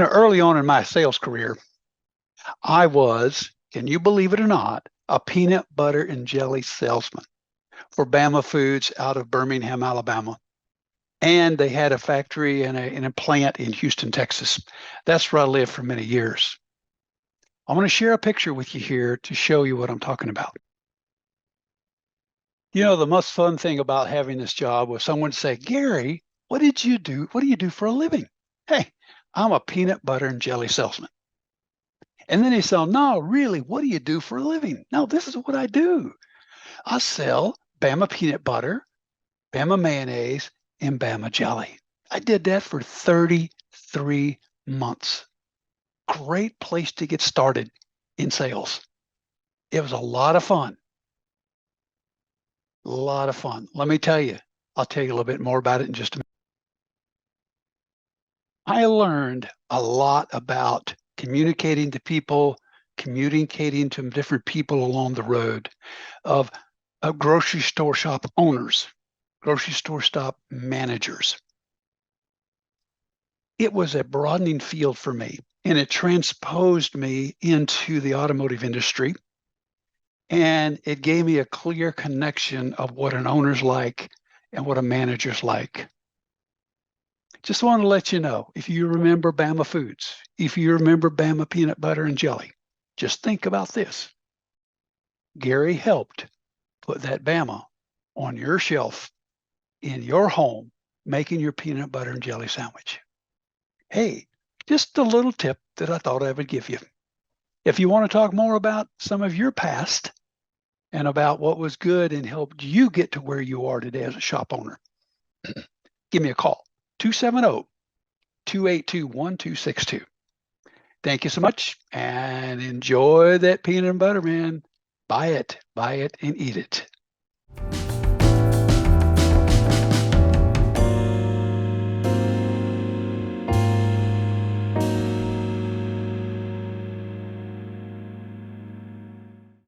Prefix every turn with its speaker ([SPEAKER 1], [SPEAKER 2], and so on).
[SPEAKER 1] Early on in my sales career, I was, can you believe it or not, a peanut butter and jelly salesman for Bama Foods out of Birmingham, Alabama. And they had a factory and a plant in Houston, Texas. That's where I lived for many years. I want to share a picture with you here to show you what I'm talking about. The most fun thing about having this job was someone say, Gary, what did you do? What do you do for a living? Hey, I'm a peanut butter and jelly salesman. And then they say, no, really, what do you do for a living? No, this is what I do. I sell Bama peanut butter, Bama mayonnaise, and Bama jelly. I did that for 33 months. Great place to get started in sales. It was a lot of fun. A lot of fun. Let me tell you, I'll tell you a little bit more about it in just a minute. I learned a lot about communicating to people, communicating to different people along the road, of grocery store shop owners, grocery store shop managers. It was a broadening field for me, and it transposed me into the automotive industry. And it gave me a clear connection of what an owner's like and what a manager's like. Just want to let you know, if you remember Bama Foods, if you remember Bama peanut butter and jelly, just think about this. Gary helped put that Bama on your shelf in your home, making your peanut butter and jelly sandwich. Hey, just a little tip that I thought I would give you. If you want to talk more about some of your past and about what was good and helped you get to where you are today as a shop owner, give me a call, 270-282-1262. Thank you so much, and enjoy that peanut and butter, man. Buy it, and eat it.